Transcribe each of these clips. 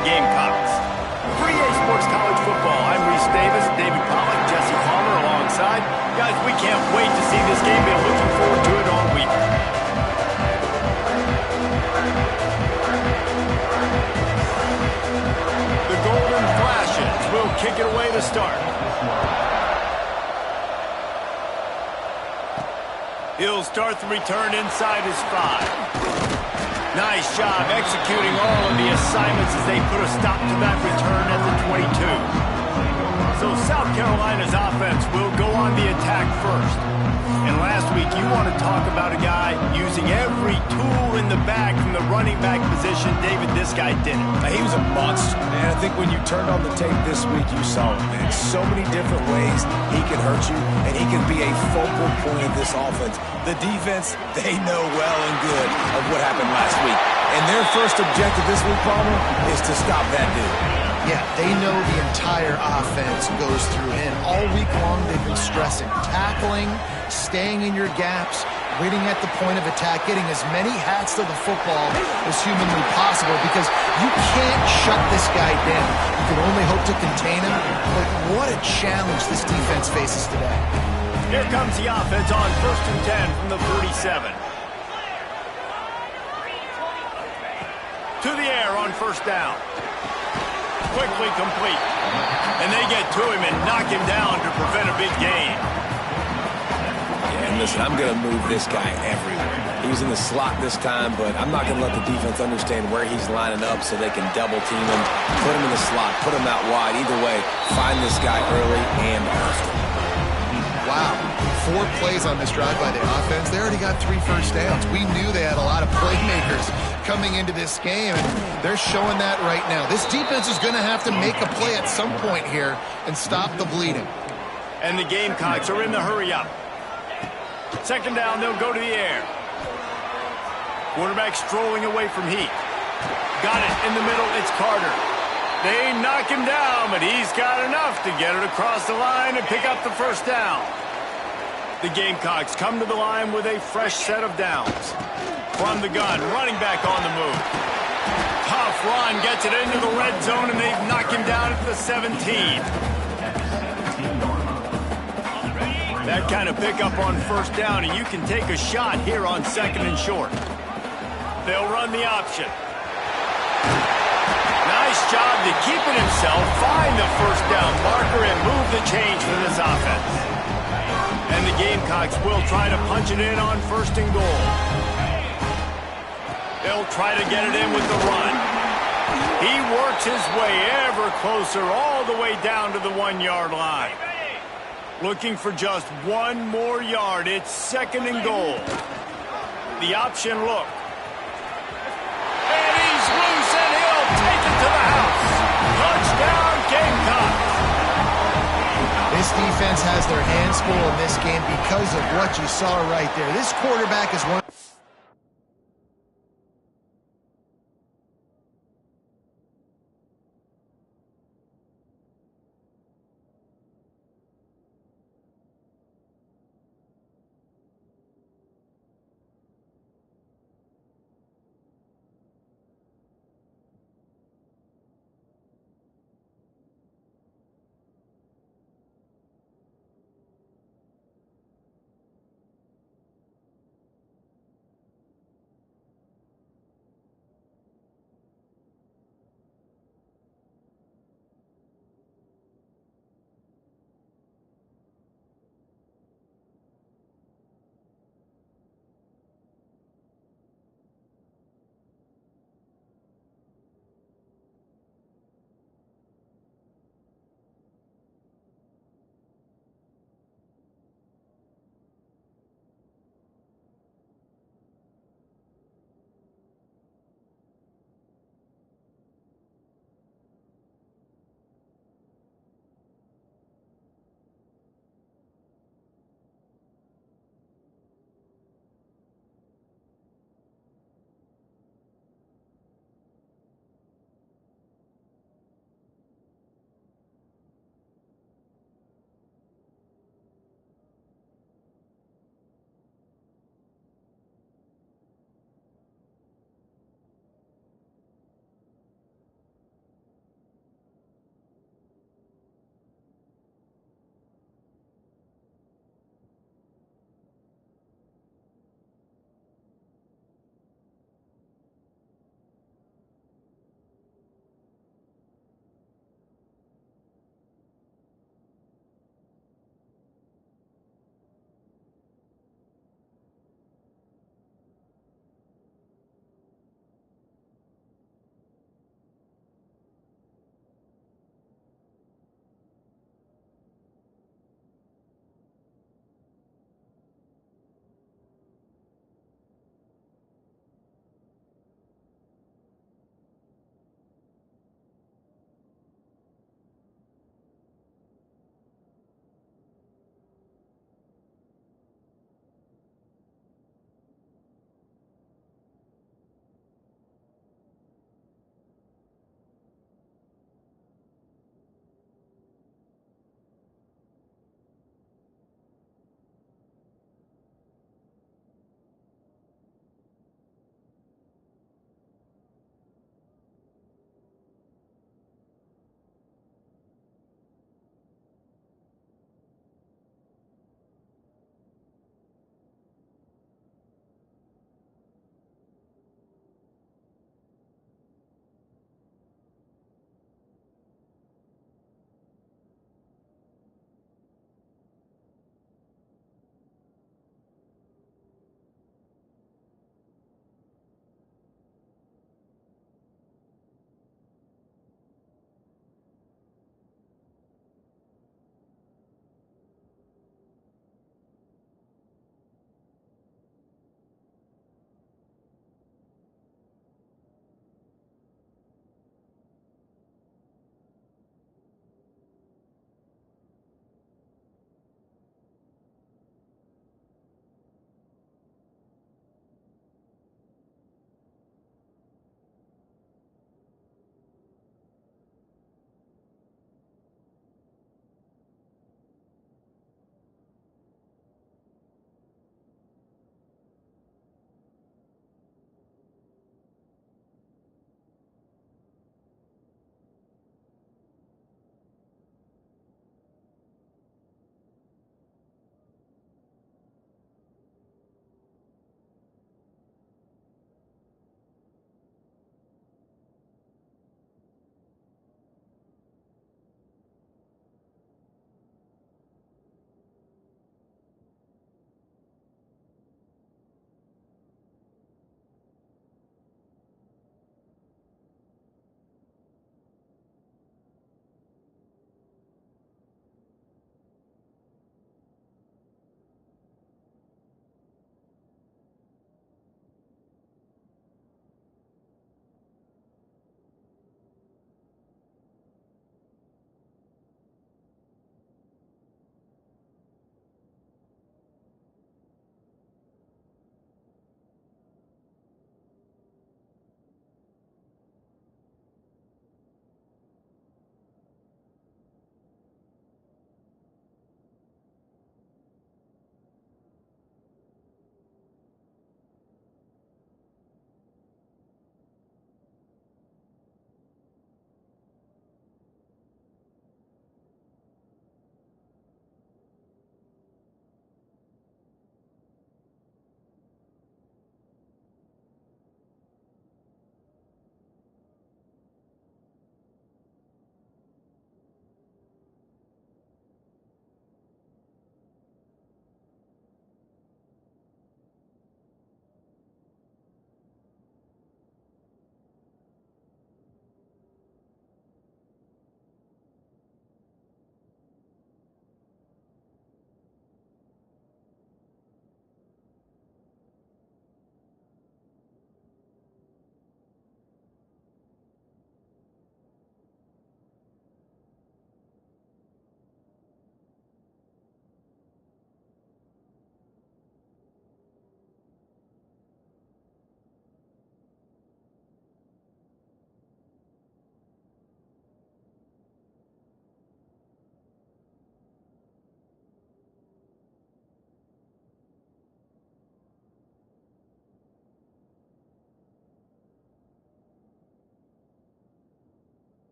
the Gamecocks. For EA Sports College Football, I'm Reese Davis, David Pollack, Jesse Palmer alongside. Guys, we can't wait to see this game. Been looking forward to it all week. The Golden Flashes will kick it away to start. He'll start the return inside his 5. Nice job executing all of the assignments as they put a stop to that return at the 22. So South Carolina's offense will go on the attack first. And last week, you want to talk about a guy using every tool in the bag from the running back position. David, this guy did it. He was a monster, man. I think when you turned on the tape this week, you saw it, man. So many different ways he can hurt you, and he can be a focal point of this offense. The defense, they know well and good of what happened last week. And their first objective this week, Palmer, is to stop that dude. Yeah, they know the entire offense goes through him. All week long, they've been stressing tackling, staying in your gaps, waiting at the point of attack, getting as many hats to the football as humanly possible because you can't shut this guy down. You can only hope to contain him, but what a challenge this defense faces today. Here comes the offense on 1st and 10 from the 37. To the air on 1st down. Quickly complete. And they get to him and knock him down to prevent a big gain. Yeah, and listen, I'm going to move this guy everywhere. He's in the slot this time, but I'm not going to let the defense understand where he's lining up so they can double team him, put him in the slot, put him out wide. Either way, find this guy early and often. Wow, 4 plays on this drive by the offense. They already got 3 first downs. We knew they had a lot of playmakers coming into this game, and they're showing that right now. This defense is going to have to make a play at some point here and stop the bleeding. And the Gamecocks are in the hurry up. 2nd down, they'll go to the air. Quarterback strolling away from Heat. Got it in the middle, it's Carter. They knock him down, but he's got enough to get it across the line and pick up the 1st down. The Gamecocks come to the line with a fresh set of downs. From the gun, running back on the move. Tough run, gets it into the red zone, and they've knocked him down at the 17. That kind of pickup on 1st down, and you can take a shot here on 2nd and short. They'll run the option. Nice job to keep it himself, find the 1st down marker, and move the change for this offense. And the Gamecocks will try to punch it in on 1st and goal. They'll try to get it in with the run. He works his way ever closer all the way down to the 1-yard line. Looking for just 1 more yard. It's 2nd and goal. The option look. And he's loose and he'll take it to the house. Touchdown, Gamecocks. This defense has their hands full in this game because of what you saw right there. This quarterback is one.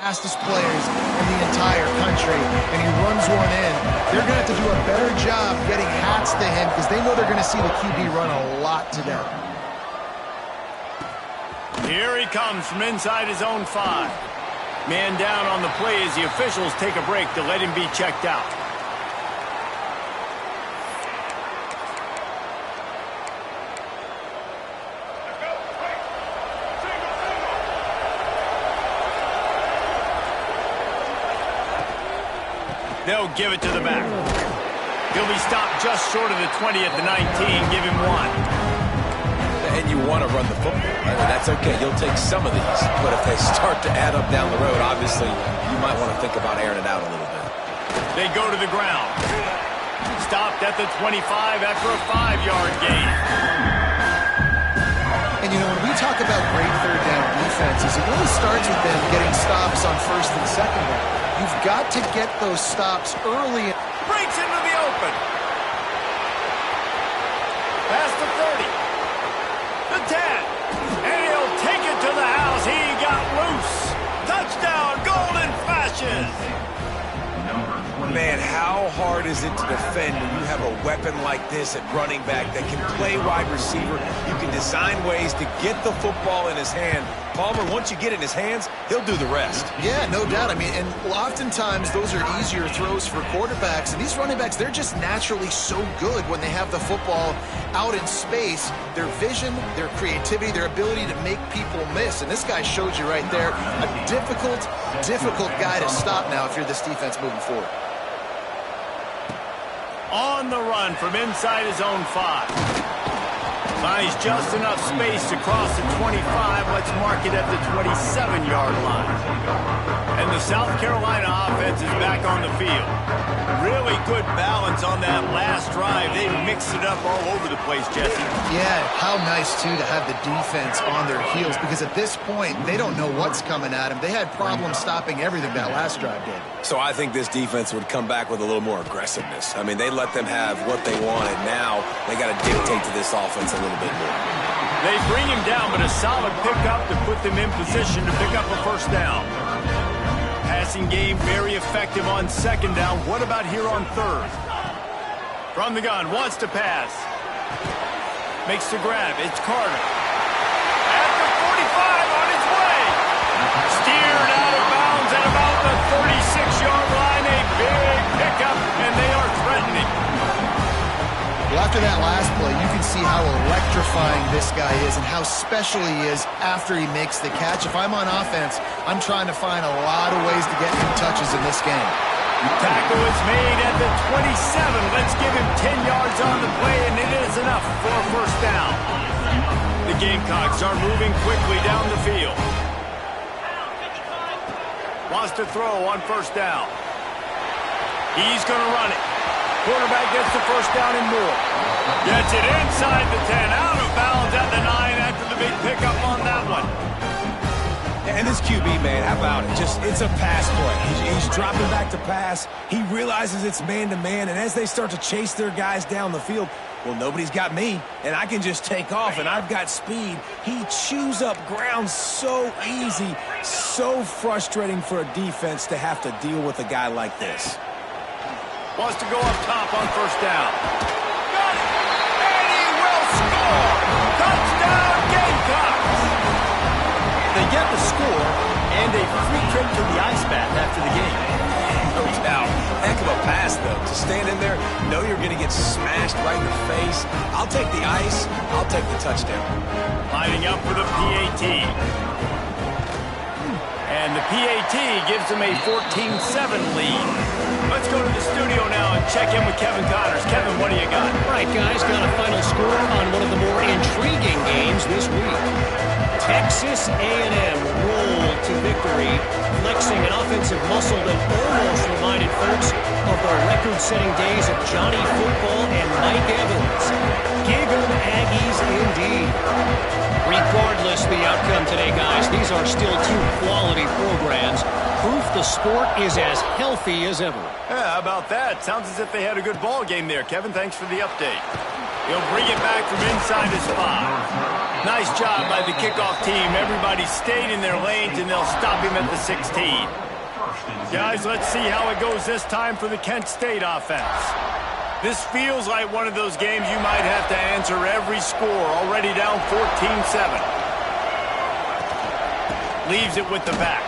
fastest players in the entire country, and he runs one in. They're going to have to do a better job getting hats to him because they know they're going to see the QB run a lot today. Here he comes from inside his own 5. Man down on the play as the officials take a break to let him be checked out. They'll give it to the back. He'll be stopped just short of the 20 at the 19. Give him 1. And you want to run the football. I mean, that's okay. You'll take some of these. But if they start to add up down the road, obviously, you might want to think about airing it out a little bit. They go to the ground. Stopped at the 25 after a 5-yard gain. And, you know, when we talk about great third down defenses, it really starts with them getting stops on first and second down. You've got to get those stops early. Breaks into the open. Past the 30. The 10. And he'll take it to the house. He got loose. Touchdown, Golden Flashes. Man, how hard is it to defend when you have a weapon like this at running back that can play wide receiver? You can design ways to get the football in his hand. Palmer, once you get it in his hands, he'll do the rest. Yeah, no doubt. I mean, and oftentimes those are easier throws for quarterbacks. And these running backs, they're just naturally so good when they have the football out in space. Their vision, their creativity, their ability to make people miss. And this guy showed you right there, a difficult guy to stop now if you're this defense moving forward. On the run from inside his own 5. Finds just enough space to cross the 25. Let's mark it at the 27-yard line. And the South Carolina offense is back on the field. Really good balance on that last drive. They mixed it up all over the place, Jesse. Yeah, how nice, too, to have the defense on their heels because at this point, they don't know what's coming at them. They had problems stopping everything that last drive did. So I think this defense would come back with a little more aggressiveness. I mean, they let them have what they wanted. Now they got to dictate to this offense a little bit more. They bring him down, but a solid pickup to put them in position to pick up a first down. Passing game very effective on second down. What about here on third? From the gun, wants to pass. Makes the grab. It's Carter. At the 45 on his way. Steered out of bounds at about the 36-yard line. A big pickup, and they are threatening. Well, after that last play, you can see how electrifying this guy is and how special he is after he makes the catch. If I'm on offense, I'm trying to find a lot of ways to get him touches in this game. Tackle is made at the 27. Let's give him 10 yards on the play, and it is enough for a first down. The Gamecocks are moving quickly down the field. Wants to throw on first down. He's going to run it. Quarterback gets the first down and more. Gets it inside the 10, out of bounds at the 9 after the big pickup on that one. And this QB, man, how about it? It's a pass play. He's dropping back to pass. He realizes it's man-to-man, and as they start to chase their guys down the field, well, nobody's got me, and I can just take off, and I've got speed. He chews up ground so easy, so frustrating for a defense to have to deal with a guy like this. Wants to go up top on first down. Got it! And he will score! Touchdown, Gamecocks! They get the score and a free trip to the ice bath after the game. No doubt. Heck of a pass, though. To stand in there, know you're going to get smashed right in the face. I'll take the ice. I'll take the touchdown. Lining up for the PAT. And the PAT gives them a 14-7 lead. Let's go to the studio now and check in with Kevin Connors. Kevin, what do you got? All right, guys, got a final score on one of the more intriguing games this week. Texas A&M rolled to victory, flexing an offensive muscle that almost reminded folks of the record-setting days of Johnny Football and Mike Evans. Give 'em Aggies indeed. Regardless the outcome today, guys, these are still two quality programs. Proof the sport is as healthy as ever. Yeah, how about that? Sounds as if they had a good ball game there. Kevin, thanks for the update. He'll bring it back from inside his 5. Nice job by the kickoff team. Everybody stayed in their lanes, and they'll stop him at the 16. Guys, let's see how it goes this time for the Kent State offense. This feels like one of those games you might have to answer every score. Already down 14-7. Leaves it with the back.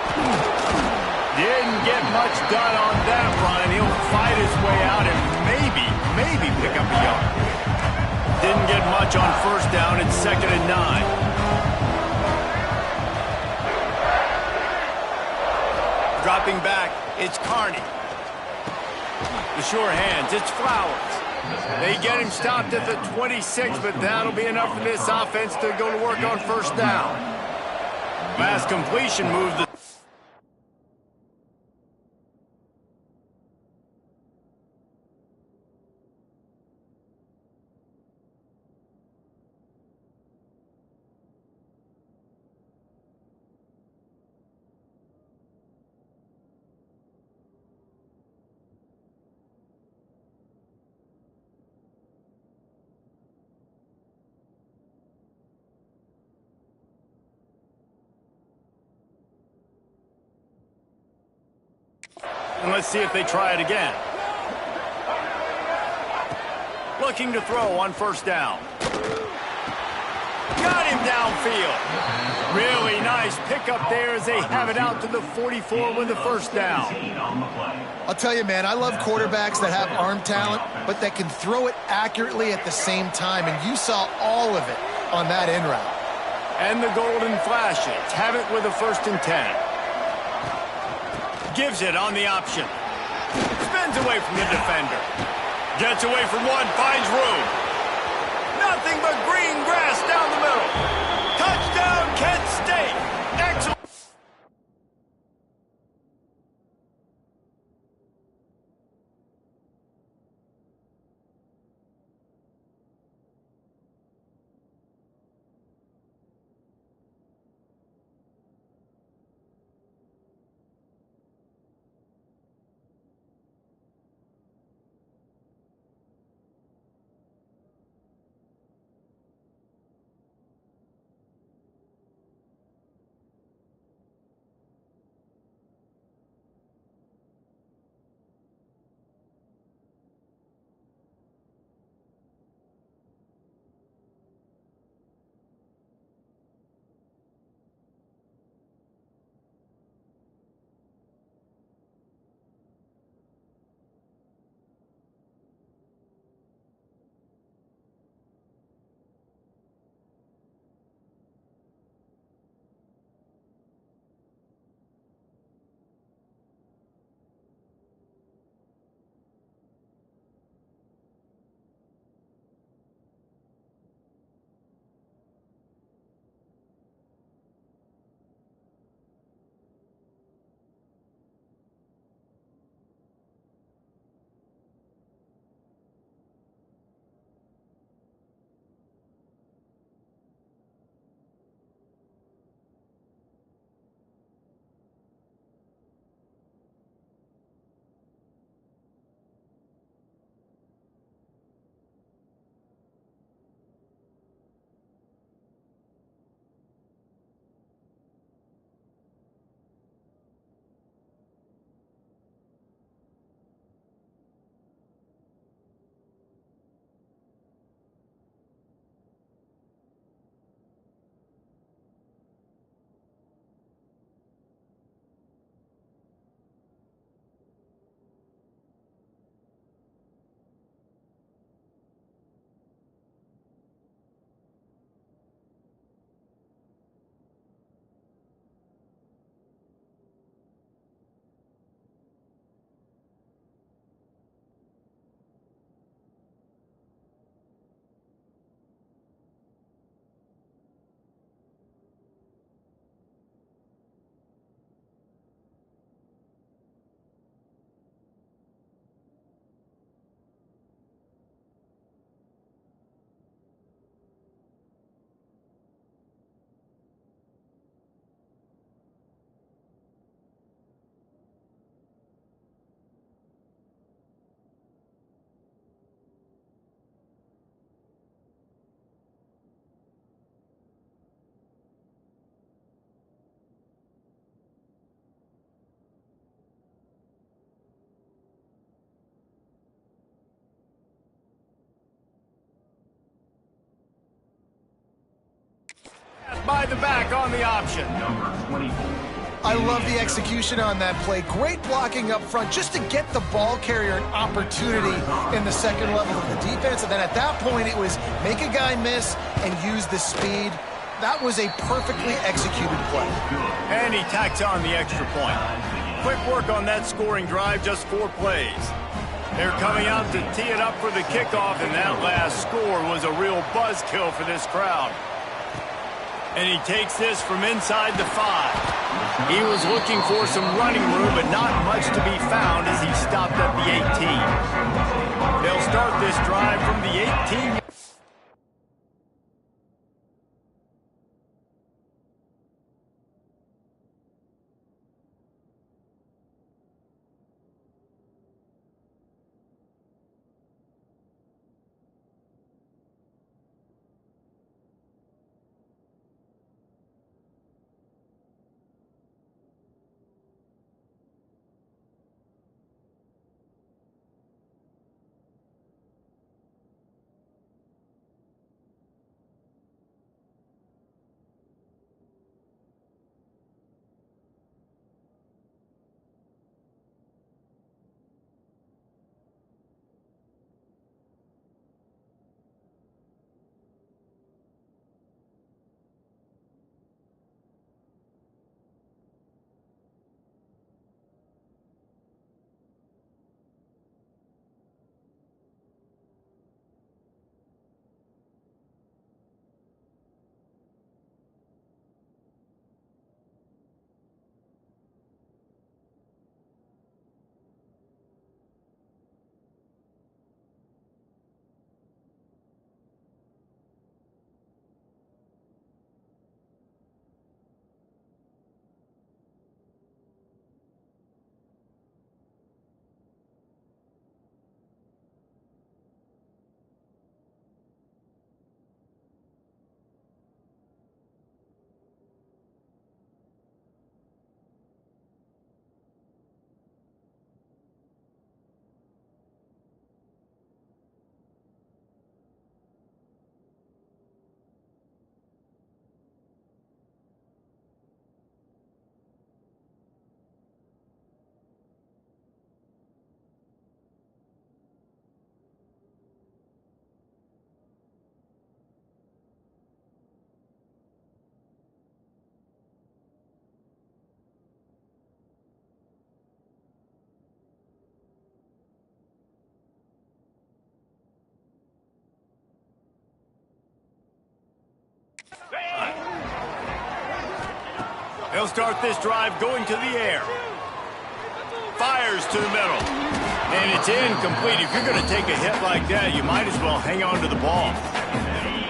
Didn't get much done on that run. He'll fight his way out and maybe pick up a yard. Didn't get much on first down. It's 2nd and 9. Dropping back, it's Carney. The sure hands, it's Flowers. They get him stopped at the 26, but that'll be enough for this offense to go to work on first down. Last completion moved the... And let's see if they try it again. Looking to throw on first down. Got him downfield. Really nice pickup there as they have it out to the 44 with the first down. I'll tell you, man, I love quarterbacks that have arm talent, but that can throw it accurately at the same time, and you saw all of it on that in route. And the golden flashes have it with a 1st and 10. Gives it on the option. Spins away from the defender. Gets away from one, finds room. Nothing but green grass down the middle. Touchdown, Kent State. Excellent. inside the back on the option. I love the execution on that play. Great blocking up front just to get the ball carrier an opportunity in the second level of the defense. And then at that point, it was make a guy miss and use the speed. That was a perfectly executed play. And he tacks on the extra point. Quick work on that scoring drive, just 4 plays. They're coming out to tee it up for the kickoff, and that last score was a real buzzkill for this crowd. And he takes this from inside the 5. He was looking for some running room, but not much to be found as he stopped at the 18. They'll start this drive from the 18. They'll start this drive going to the air. Fires to the middle. And it's incomplete. If you're going to take a hit like that, you might as well hang on to the ball.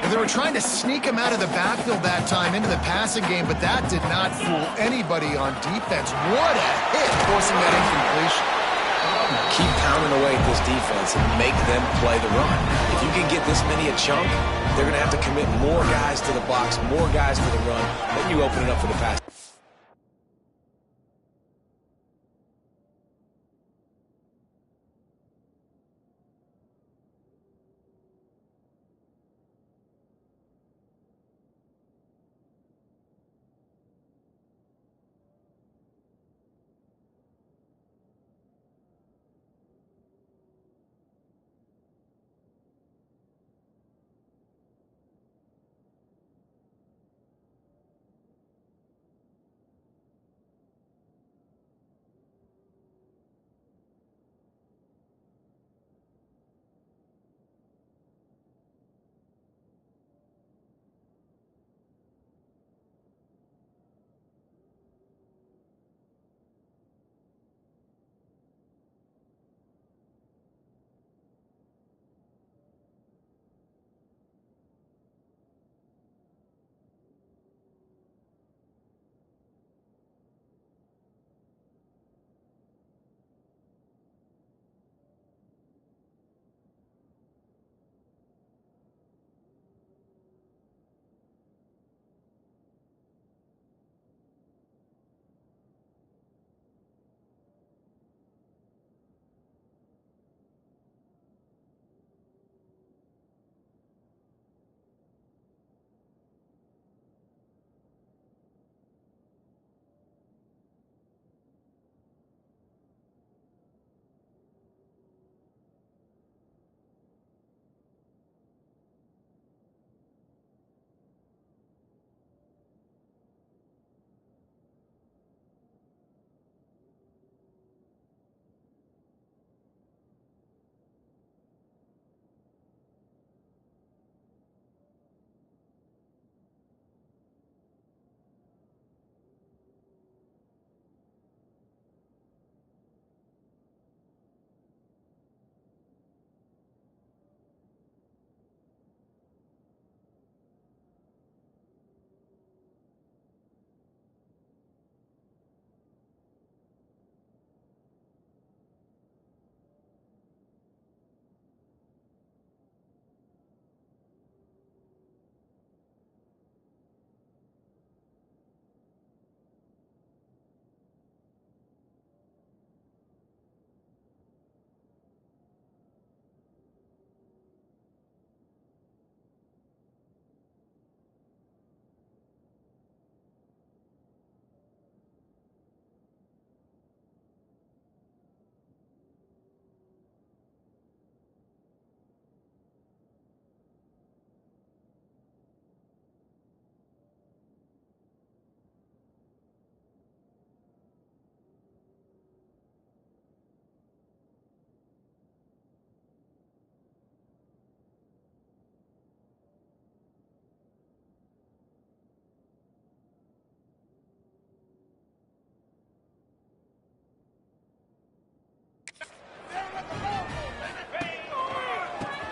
They were trying to sneak him out of the backfield that time into the passing game, but that did not fool anybody on defense. What a hit, forcing that incompletion. Keep pounding away at this defense and make them play the run. If you can get this many a chunk, they're going to have to commit more guys to the box, more guys to the run. Then you open it up for the pass.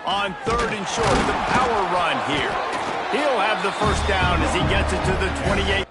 On 3rd and short, the power run here. He'll have the first down as he gets it to the 28.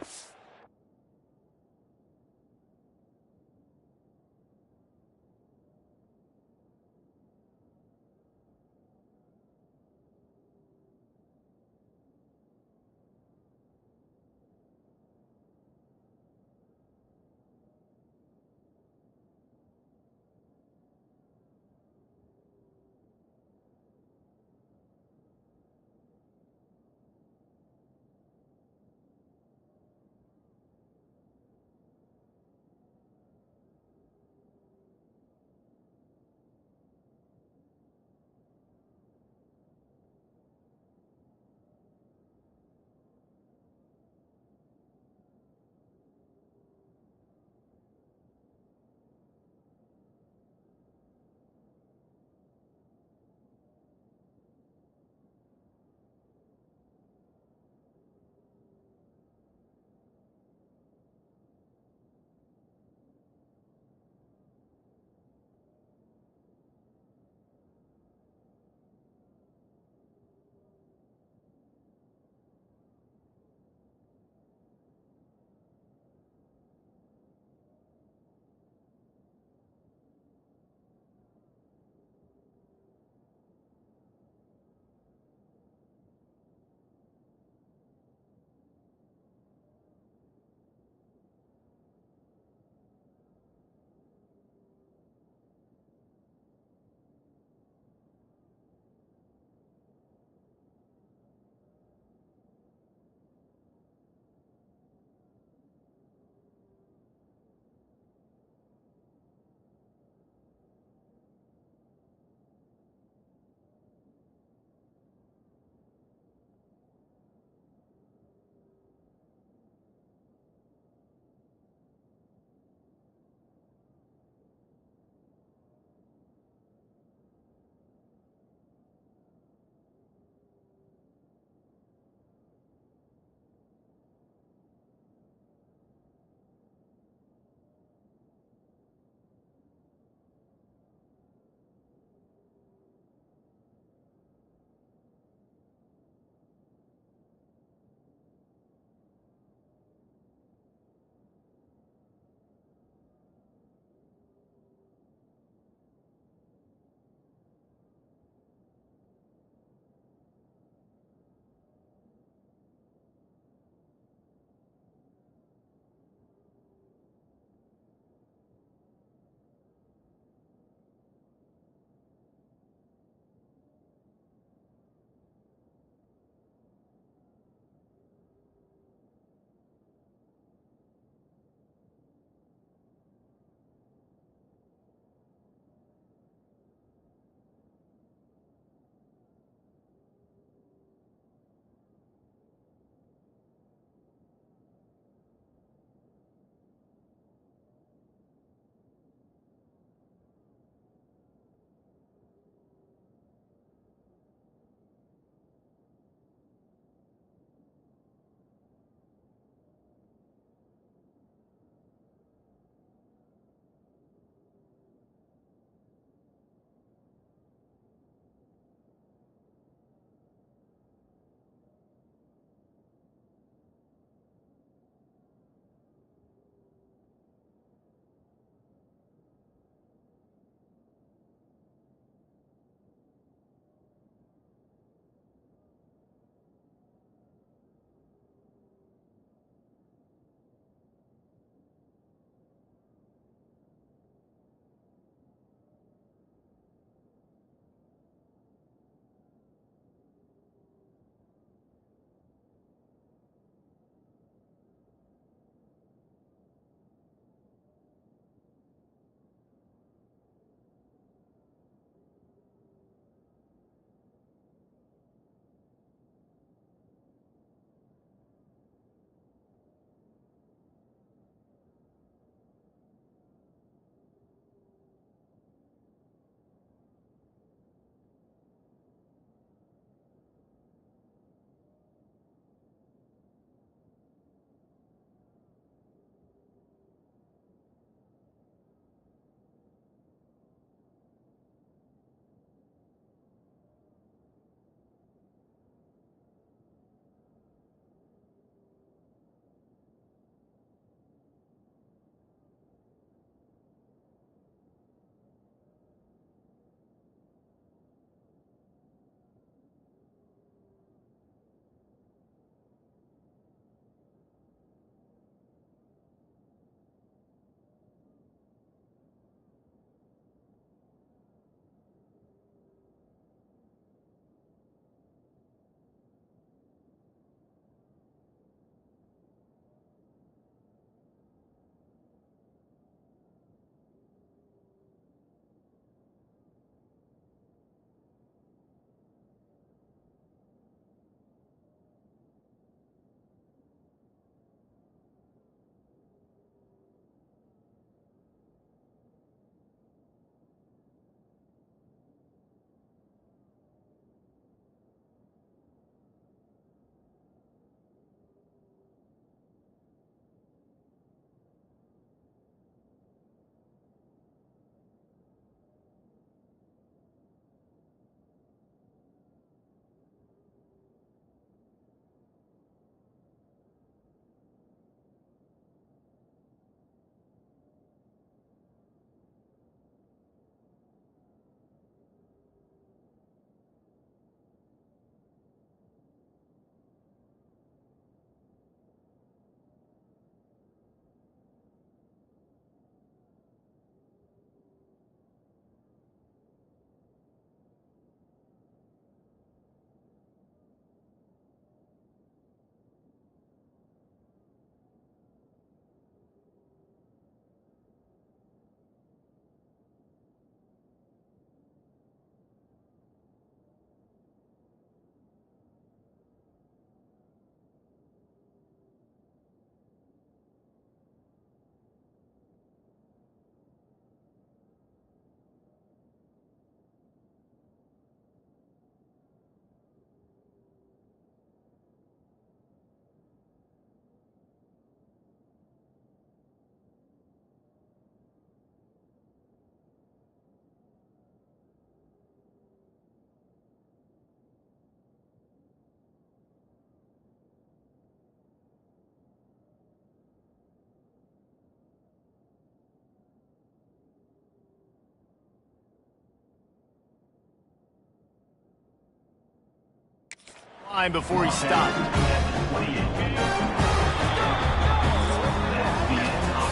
time before he stopped.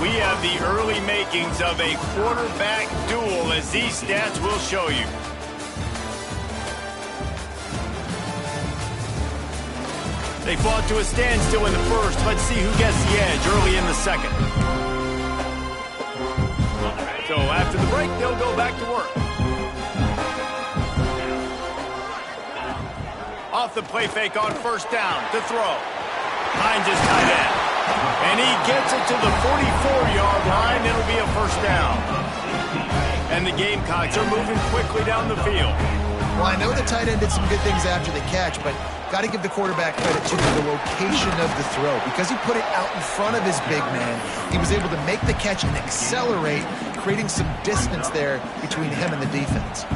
We have the early makings of a quarterback duel, as these stats will show you. They fought to a standstill in the first. Let's see who gets the edge early in the second. So after the break, they'll go back to work. Off the play fake on first down to throw. Hines is tight end. And he gets it to the 44-yard line. It'll be a first down. And the Gamecocks are moving quickly down the field. Well, I know the tight end did some good things after the catch, but got to give the quarterback credit to the location of the throw. Because he put it out in front of his big man, he was able to make the catch and accelerate, creating some distance there between him and the defense.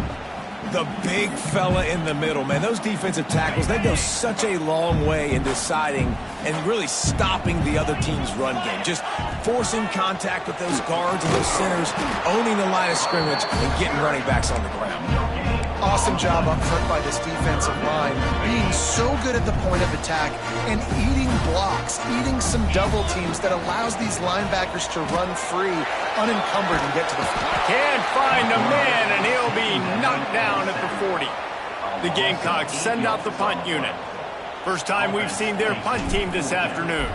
The big fella in the middle, man. Those defensive tackles, they go such a long way in deciding and really stopping the other team's run game. Just forcing contact with those guards and those centers, owning the line of scrimmage, and getting running backs on the ground. Awesome job up front by this defensive line, being so good at the point of attack and eating blocks, eating some double teams that allows these linebackers to run free, unencumbered, and get to the field. Can't find a man, and he'll be knocked down at the 40. The Gamecocks send out the punt unit. First time we've seen their punt team this afternoon.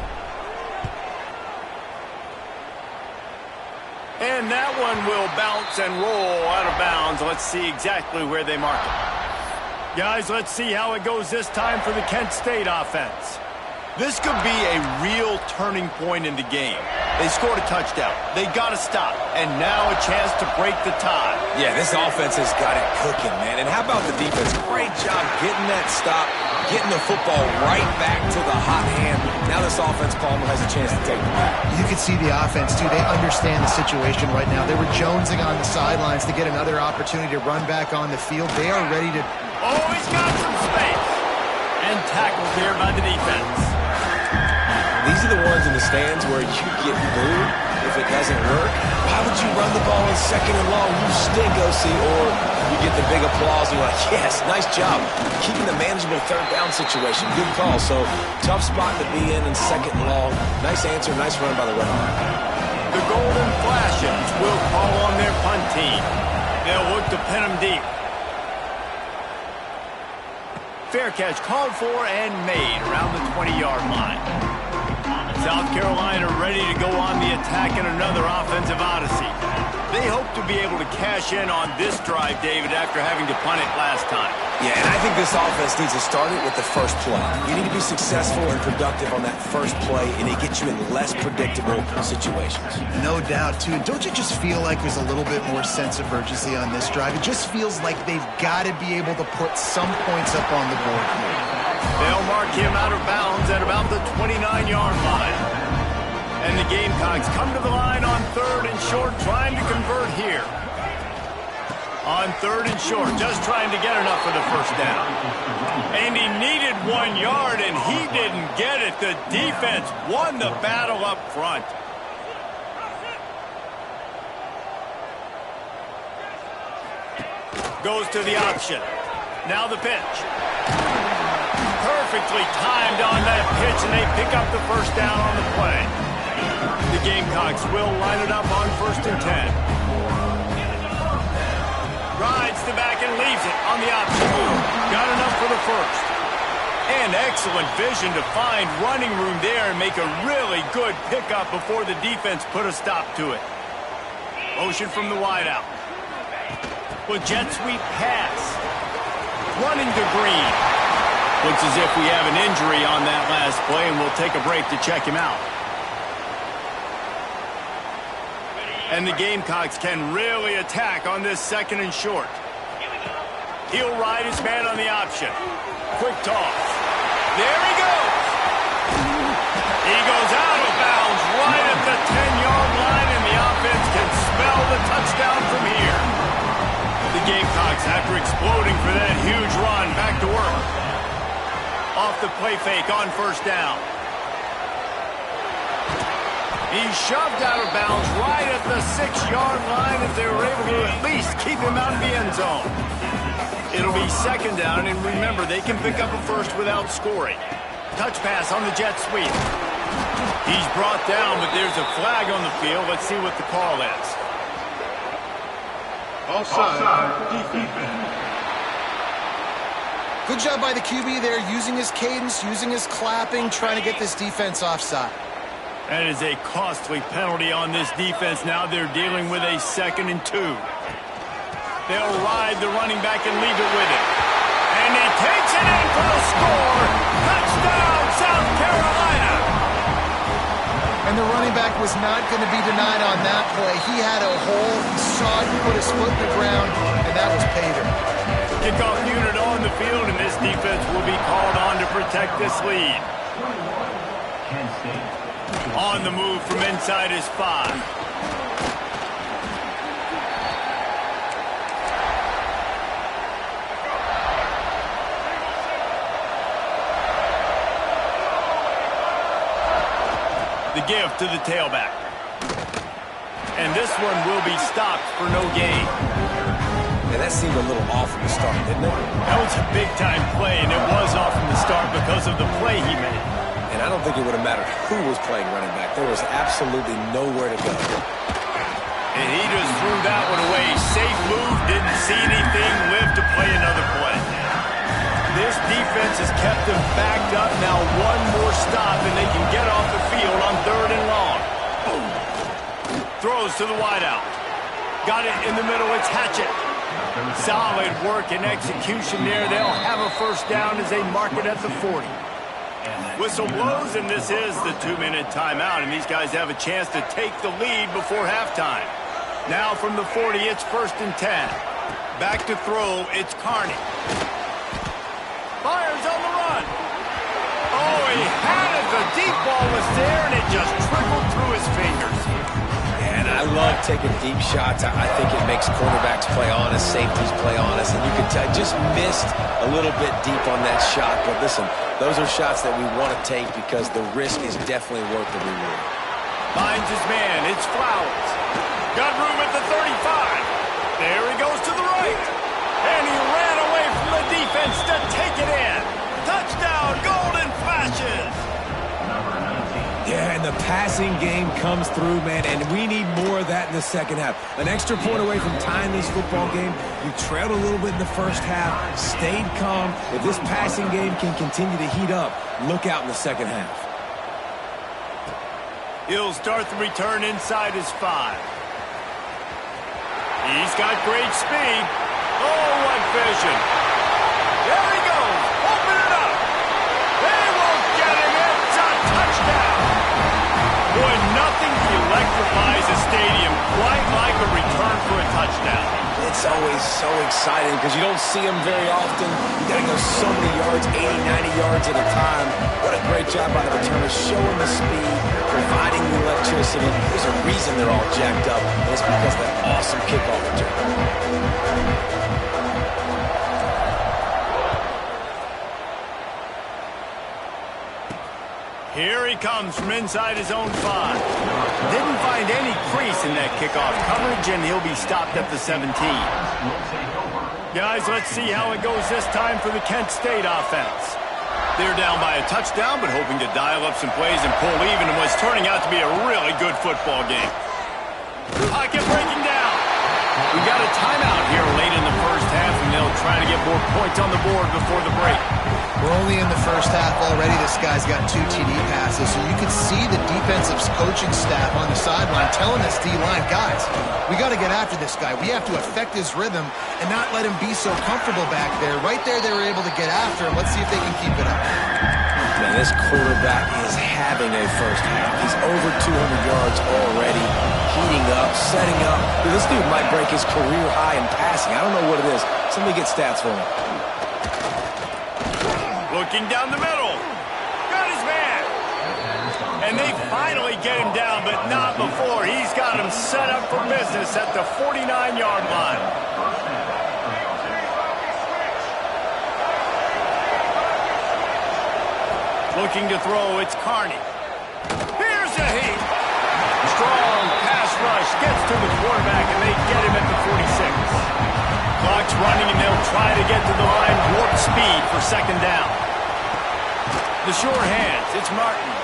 And that one will bounce and roll out of bounds. Let's see exactly where they mark it. Guys, let's see how it goes this time for the Kent State offense. This could be a real turning point in the game. They scored a touchdown. They got to stop. And now a chance to break the tie. Yeah, this offense has got it cooking, man. And how about the defense? Great job getting that stop, getting the football right back to the hot hand. Now this offense, Palmer, has a chance to take the back. You can see the offense, too. They understand the situation right now. They were jonesing on the sidelines to get another opportunity to run back on the field. They are ready to... Oh, he's got some space. And tackled here by the defense. These are the ones in the stands where you get booed if it doesn't work. Why would you run the ball in second and long? You stink, OC. Or you get the big applause and you're like, yes, nice job. Keeping the manageable third down situation. Good call. So tough spot to be in second and long. Nice answer, nice run by the Red Hawk. The Golden Flashes will call on their punt team. They'll look to pin them deep. Fair catch called for and made around the 20-yard line. South Carolina ready to go on the attack in another offensive odyssey. They hope to be able to cash in on this drive, David, after having to punt it last time. Yeah, and I think this offense needs to start it with the first play. You need to be successful and productive on that first play, and it gets you in less predictable situations. No doubt, too. Don't you just feel like there's a little bit more sense of urgency on this drive? It just feels like they've got to be able to put some points up on the board here. They'll mark him out of bounds at about the 29-yard line. And the Gamecocks come to the line on third and short, trying to convert here. On third and short, just trying to get enough for the first down. And he needed 1 yard, and he didn't get it. The defense won the battle up front. Goes to the option. Now the pitch. Perfectly timed on that pitch, and they pick up the first down on the play. The Gamecocks will line it up on 1st and 10. Rides the back and leaves it on the option move. Got enough for the first. And excellent vision to find running room there and make a really good pickup before the defense put a stop to it. Motion from the wideout. Well, jet sweep pass. Running to Green. Looks as if we have an injury on that last play, and we'll take a break to check him out. And the Gamecocks can really attack on this 2nd and short. He'll ride his man on the option. Quick toss. There he goes. He goes out of bounds right at the 10-yard line, and the offense can spell the touchdown from here. The Gamecocks, after exploding for that huge run, back to work. Off the play fake on first down. He's shoved out of bounds right at the 6-yard line as they were able to at least keep him out of the end zone. It'll be second down, and remember, they can pick up a first without scoring. Touch pass on the jet sweep. He's brought down, but there's a flag on the field. Let's see what the call is. Offside, defense. Good job by the QB there, using his cadence, using his clapping, trying to get this defense offside. That is a costly penalty on this defense. Now they're dealing with a 2nd and 2. They'll ride the running back and leave it with it. And he takes it in for the score. Touchdown, South Carolina. And the running back was not going to be denied on that play. He had a hole, he saw it, put his foot in the ground, and that was pay dirt. Kickoff unit on the field, and this defense will be called on to protect this lead. On the move from inside his 5. The give to the tailback. And this one will be stopped for no gain. And that seemed a little off from the start, didn't it? That was a big-time play, and it was off from the start because of the play he made. And I don't think it would have mattered who was playing running back. There was absolutely nowhere to go. And he just threw that one away. Safe move, didn't see anything, lived to play another play. This defense has kept them backed up. Now one more stop, and they can get off the field on 3rd and long. Throws to the wideout. Got it in the middle. It's Hatchett. Solid work and execution there. They'll have a first down as they mark it at the 40. Whistle blows, and this is the 2-minute timeout, and these guys have a chance to take the lead before halftime. Now from the 40, it's 1st and 10. Back to throw, it's Carney. Fires on the run. Oh, he had it. The deep ball was there, and it just trickled through his fingers. And I love taking deep shots. I think it makes quarterbacks play honest, safeties play honest, and you can tell just missed a little bit deep on that shot. But listen, those are shots that we want to take because the risk is definitely worth the reward. Finds his man. It's Flowers. Got room at the 35. There he goes to the right. And he ran away from the defense to take it in. Touchdown, Golden Flashes. Yeah, and the passing game comes through, man, and we need more of that in the second half. An extra point away from tying this football game. You trailed a little bit in the first half, stayed calm. If this passing game can continue to heat up, look out in the second half. He'll start the return inside his 5. He's got great speed. Oh, what vision. There he goes. Open it up. They won't get him. It's a touchdown. Boy, nothing electrifies a stadium quite like a return for a touchdown. It's always so exciting because you don't see them very often. You got to go so many yards, 80, 90 yards at a time. What a great job by the returners, showing the speed, providing the electricity. There's a reason they're all jacked up, and it's because of that awesome kickoff return. Here he comes from inside his own 5. Didn't find any crease in that kickoff coverage, and he'll be stopped at the 17. Guys, let's see how it goes this time for the Kent State offense. They're down by a touchdown, but hoping to dial up some plays and pull even in what's turning out to be a really good football game. Pocket breaking down. We got a timeout here late in the first half, and they'll try to get more points on the board before the break. We're only in the first half already. This guy's got 2 TD passes, so you can see the defensive coaching staff on the sideline telling this D-line, guys, we got to get after this guy. We have to affect his rhythm and not let him be so comfortable back there. Right there, they were able to get after him. Let's see if they can keep it up. Man, this quarterback is having a first half. He's over 200 yards already, heating up, setting up. Dude, this dude might break his career high in passing. I don't know what it is. Somebody get stats for him. Looking down the middle. Got his man. And they finally get him down, but not before. He's got him set up for business at the 49-yard line. Looking to throw, it's Carney. Here's a heat. Strong pass rush gets to the quarterback, and they get him at the 46. Clock's running, and they'll They'll try to get to the line warp speed for second down. The sure hands, it's Martin.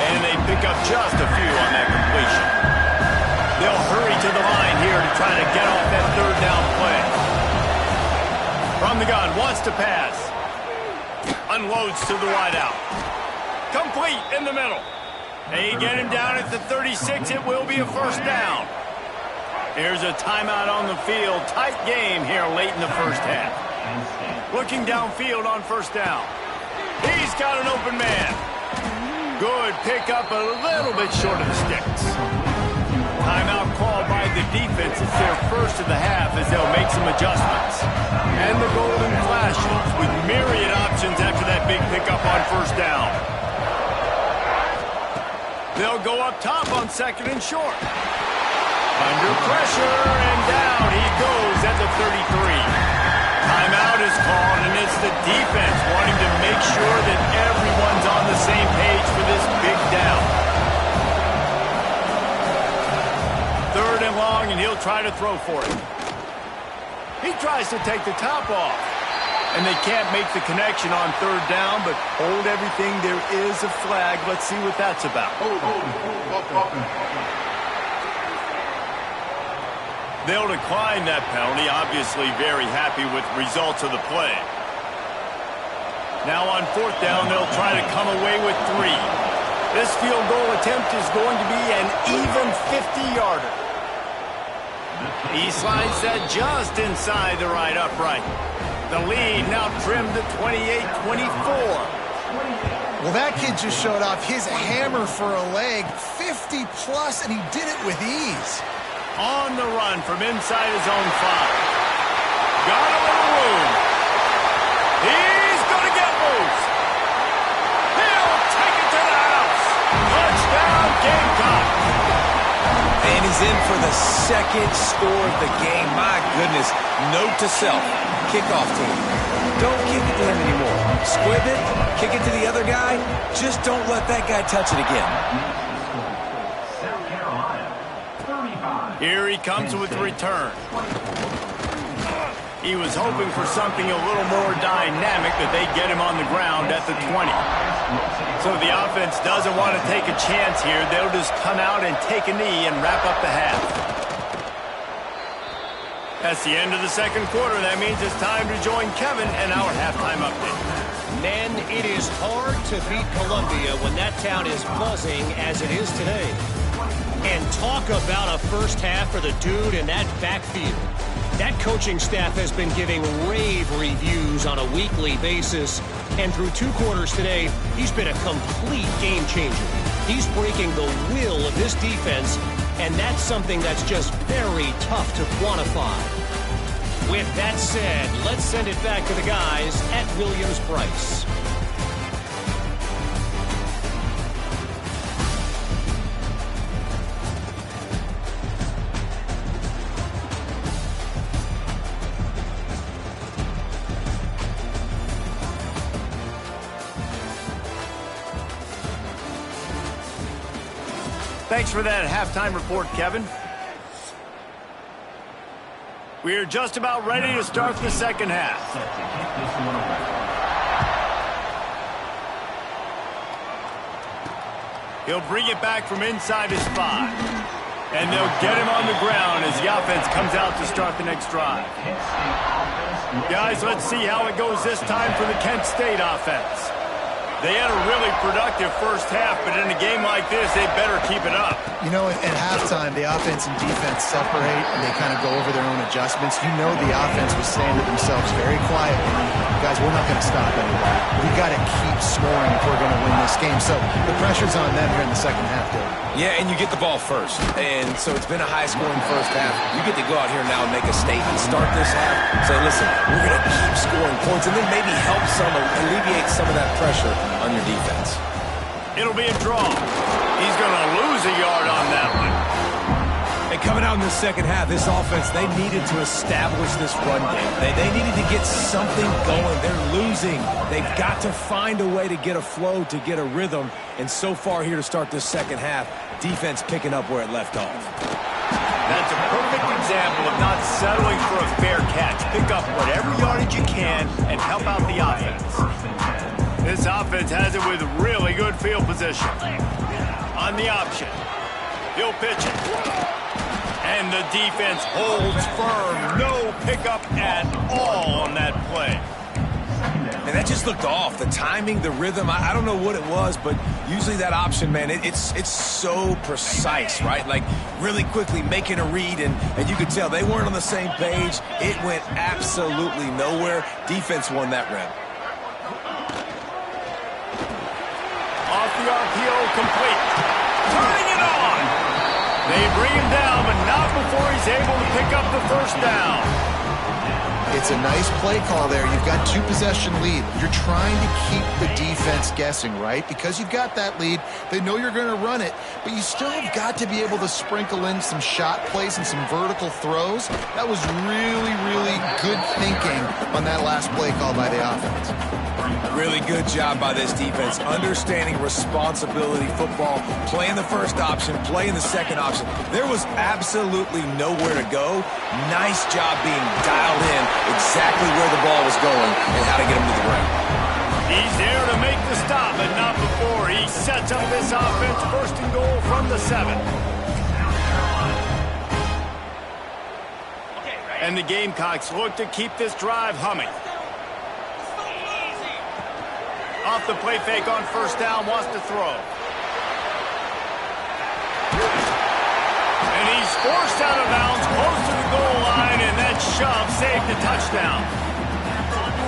And they pick up just a few on that completion. They'll hurry to the line here to try to get off that third down play. From the gun, wants to pass. Unloads to the wideout. Complete in the middle. They get him down at the 36. It will be a first down. Here's a timeout on the field. Tight game here late in the first half. Looking downfield on first down. He's got an open man. Good pickup, a little bit short of the sticks. Timeout called by the defense. It's their first of the half as they'll make some adjustments. And the golden flashes with myriad options after that big pickup on first down. They'll go up top on second and short. Under pressure, and down he goes at the 33. Timeout is called, and it's the defense wanting to make sure that everyone's on the same page for this big down. Third and long, and he'll try to throw for it. He tries to take the top off. And they can't make the connection on third down, but hold everything. There is a flag. Let's see what that's about. They'll decline that penalty, obviously very happy with results of the play. Now on fourth down, they'll try to come away with 3. This field goal attempt is going to be an even 50-yarder. He slides that just inside the right upright. The lead now trimmed to 28-24. Well, that kid just showed off his hammer for a leg, 50-plus, and he did it with ease. On the run from inside his own 5. Got a little room. He's going to get loose. He'll take it to the house. Touchdown, Gamecock. And he's in for the second score of the game. My goodness. Note to self. Kickoff team. Don't kick it to him anymore. Squib it. Kick it to the other guy. Just don't let that guy touch it again. Here he comes with the return. He was hoping for something a little more dynamic, that they get him on the ground at the 20. So the offense doesn't want to take a chance here. They'll just come out and take a knee and wrap up the half. That's the end of the second quarter. That means it's time to join Kevin and our halftime update. Men, it is hard to beat Columbia when that town is buzzing as it is today. And talk about a first half for the dude in that backfield. That coaching staff has been giving rave reviews on a weekly basis. And through 2 quarters today, he's been a complete game changer. He's breaking the will of this defense, and that's something that's just very tough to quantify. With that said, let's send it back to the guys at Williams-Brice. Thanks for that halftime report, Kevin. We're just about ready to start the second half. He'll bring it back from inside his 5. And they'll get him on the ground as the offense comes out to start the next drive. Guys, let's see how it goes this time for the Kent State offense. They had a really productive first half, but in a game like this, they better keep it up. You know, at halftime, the offense and defense separate, and they kind of go over their own adjustments. You know the offense was saying to themselves very quietly, guys, we're not going to stop anybody. We got to keep scoring if we're going to win this game. So the pressure's on them here in the second half, Dave. Yeah, and you get the ball first. And so it's been a high-scoring first half. You get to go out here now and make a statement. Start this half. Say, listen, we're going to keep scoring points and then maybe help alleviate some of that pressure on your defense. It'll be a draw. He's going to lose a yard on that one. And coming out in the second half, this offense, they needed to establish this run game. They needed to get something going. They're losing. They've got to find a way to get a flow, to get a rhythm. And so far here to start this second half, defense picking up where it left off. That's a perfect example of not settling for a fair catch. pick up whatever yardage you can and help out the offense. This offense has it with really good field position. On the option, he'll pitch it. And the defense holds firm. No pickup at all on that play. And that just looked off. The timing, the rhythm, I don't know what it was, but usually that option, man, it's so precise, right? Like really quickly making a read, and you could tell they weren't on the same page. It went absolutely nowhere. Defense won that rep. Off the RPO, complete. Turning it on. They bring him down, but not before he's able to pick up the first down. It's a nice play call there. You've got 2-possession lead. You're trying to keep the defense guessing, right? Because you've got that lead, they know you're going to run it, but you still have got to be able to sprinkle in some shot plays and some vertical throws. That was really, really good thinking on that last play call by the offense. Really good job by this defense, understanding responsibility football, playing the first option, playing the second option. There was absolutely nowhere to go. Nice job being dialed in exactly where the ball was going and how to get him to the ground. He's there to make the stop, but not before he sets up this offense first and goal from the 7. And the Gamecocks look to keep this drive humming. Off the play fake on first down, wants to throw. And he's forced out of bounds close to the goal line, and that shove saved the touchdown.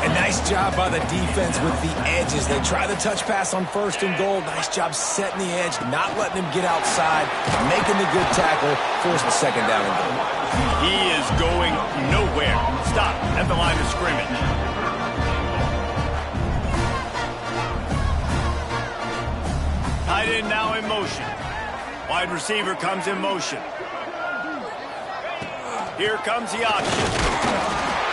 A nice job by the defense with the edges. They try the touch pass on first and goal. Nice job setting the edge, not letting him get outside, making the good tackle, forcing the second down and goal. He is going nowhere. Stop at the line of scrimmage. Tight end now in motion. Wide receiver comes in motion. Here comes the option.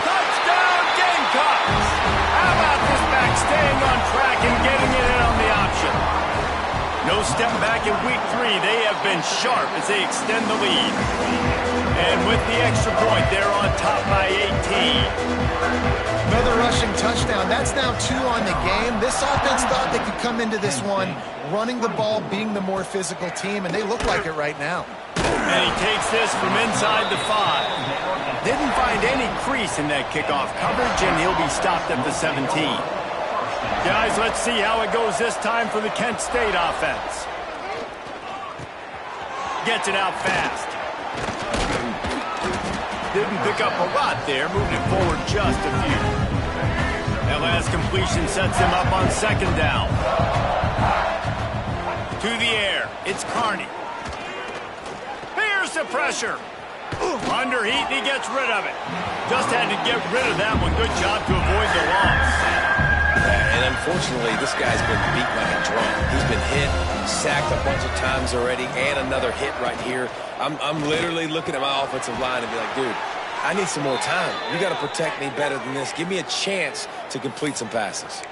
Touchdown, Gamecocks! How about this back staying on track and getting it in on the option? No step back in week 3. They have been sharp as they extend the lead. And with the extra point, they're on top by 18. Another rushing touchdown. That's now 2 on the game. This offense thought they could come into this one running the ball, being the more physical team, and they look like it right now. And he takes this from inside the 5. Didn't find any crease in that kickoff coverage, and he'll be stopped at the 17. Guys, let's see how it goes this time for the Kent State offense. Gets it out fast. Didn't pick up a lot there, moved it forward just a few. That last completion sets him up on second down. To the air, it's Carney. Here's the pressure. Underheat, and he gets rid of it. Just had to get rid of that one. Good job to avoid the loss. And unfortunately, this guy's been beat like a drum. He's been hit, sacked a bunch of times already, and another hit right here. I'm literally looking at my offensive line and be like, dude, I need some more time. You got to protect me better than this. Give me a chance to complete some passes.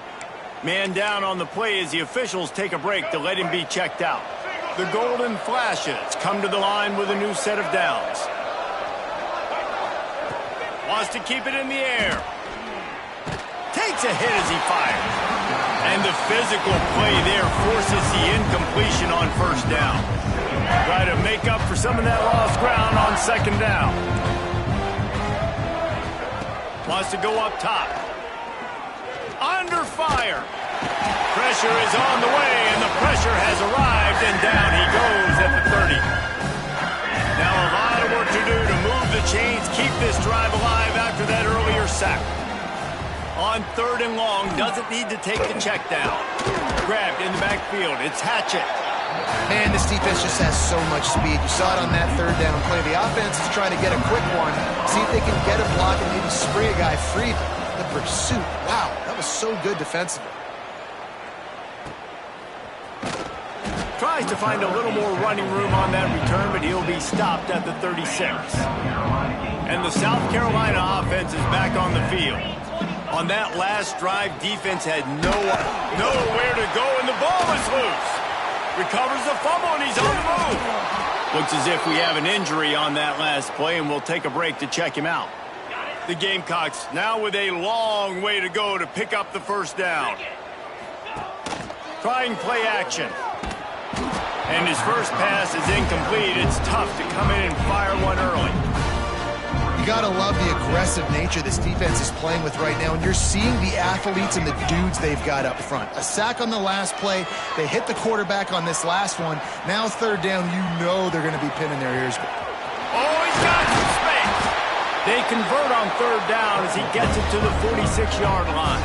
Man down on the play as the officials take a break to let him be checked out. The Golden Flashes come to the line with a new set of downs. Wants to keep it in the air. Takes a hit as he fires. And the physical play there forces the incompletion on first down. Try to make up for some of that lost ground on second down. Wants to go up top. Under fire. Pressure is on the way, and the pressure has arrived, and down he goes at the 30. Now a lot of work to do to move the chains, keep this drive alive after that earlier sack. On third and long, doesn't need to take the check down. Grabbed in the backfield, it's Hatchett. Man, this defense just has so much speed. You saw it on that third down play. The offense is trying to get a quick one, see if they can get a block and maybe spray a guy free. The pursuit, wow, that was so good defensively. Tries to find a little more running room on that return, but he'll be stopped at the 36. And the South Carolina offense is back on the field. On that last drive, defense had nowhere to go, and the ball is loose. Recovers the fumble, and he's on the move. Looks as if we have an injury on that last play, and we'll take a break to check him out. The Gamecocks now with a long way to go to pick up the first down. Trying play action. And his first pass is incomplete. It's tough to come in and fire one early. You got to love the aggressive nature this defense is playing with right now, and you're seeing the athletes and the dudes they've got up front. A sack on the last play. They hit the quarterback on this last one. Now third down, you know they're going to be pinning their ears. Oh, he's got some space. They convert on third down as he gets it to the 46-yard line.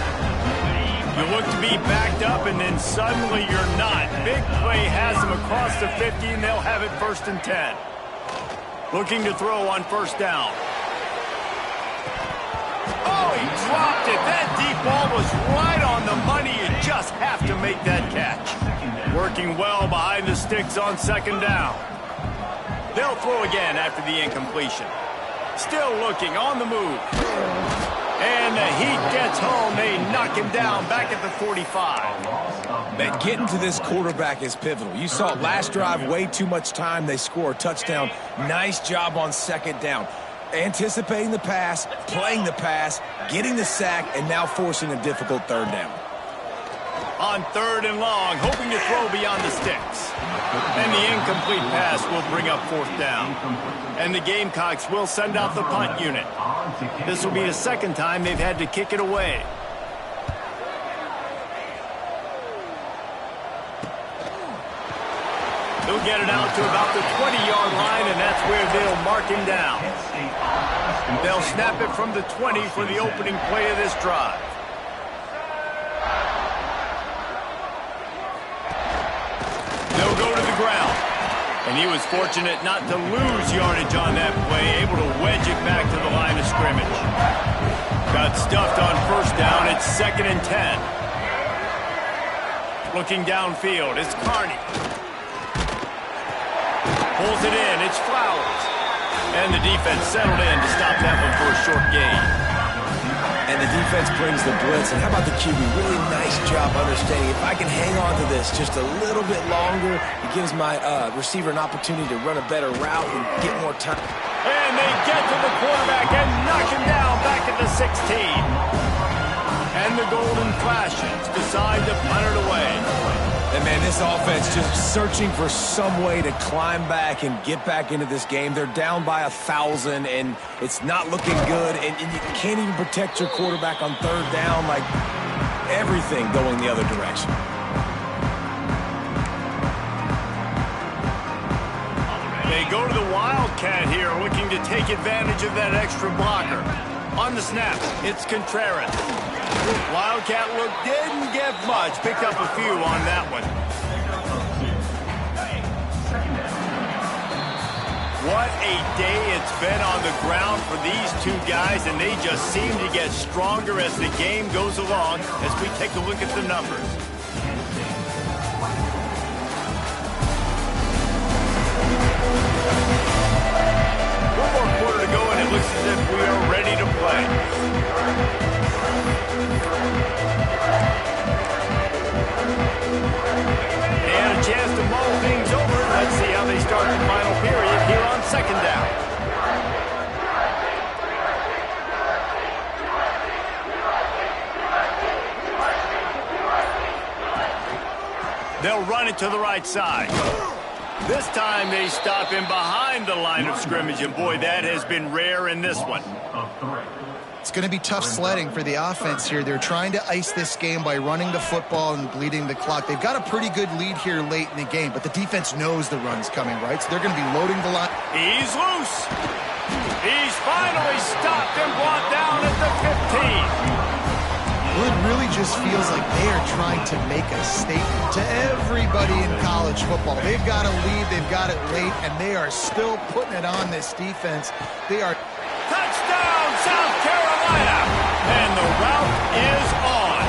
You look to be backed up, and then suddenly you're not. Big play has them across the 50, and they'll have it 1st and 10. Looking to throw on first down. Oh, he dropped it. That deep ball was right on the money. You just have to make that catch. Working well behind the sticks on 2nd down. They'll throw again after the incompletion. Still looking on the move. And the heat gets home. They knock him down back at the 45. Man, getting to this quarterback is pivotal. You saw last drive, way too much time. They score a touchdown. Nice job on 2nd down. Anticipating the pass, playing the pass, getting the sack, and now forcing a difficult 3rd down. On 3rd and long, hoping to throw beyond the sticks. And the incomplete pass will bring up 4th down. And the Gamecocks will send out the punt unit. This will be the 2nd time they've had to kick it away. They'll get it out to about the 20-yard line, and that's where they'll mark him down. They'll snap it from the 20 for the opening play of this drive. They'll go to the ground. And he was fortunate not to lose yardage on that play, able to wedge it back to the line of scrimmage. Got stuffed on first down. It's 2nd and 10. Looking downfield, it's Carney. Pulls it in, it's Flowers. And the defense settled in to stop that one for a short gain. And the defense brings the blitz. And how about the QB? Really nice job understanding. If I can hang on to this just a little bit longer, it gives my receiver an opportunity to run a better route and get more time. And they get to the quarterback and knock him down back at the 16. And the golden flashes decide to punt it away. And, man, this offense just searching for some way to climb back and get back into this game. They're down by 1,000, and it's not looking good. And you can't even protect your quarterback on 3rd down. Like, everything going the other direction. They go to the Wildcat here, looking to take advantage of that extra blocker. On the snap, it's Contreras. Wildcat look didn't get much. Picked up a few on that one. What a day it's been on the ground for these two guys, and they just seem to get stronger as the game goes along as we take a look at the numbers. One more quarter to go, and it looks as if we are ready to play. They had a chance to mull things over. Let's see how they start the final period here on 2nd down. They'll run it to the right side. This time they stop him behind the line of scrimmage, and boy, that has been rare in this one. It's going to be tough sledding for the offense here. They're trying to ice this game by running the football and bleeding the clock. They've got a pretty good lead here late in the game, but the defense knows the run's coming, right? So they're going to be loading the line. He's loose. He's finally stopped and brought down at the 15. Well, it really just feels like they are trying to make a statement to everybody in college football. They've got a lead, they've got it late, and they are still putting it on this defense. They are... Touchdown, South Carolina! And the route is on.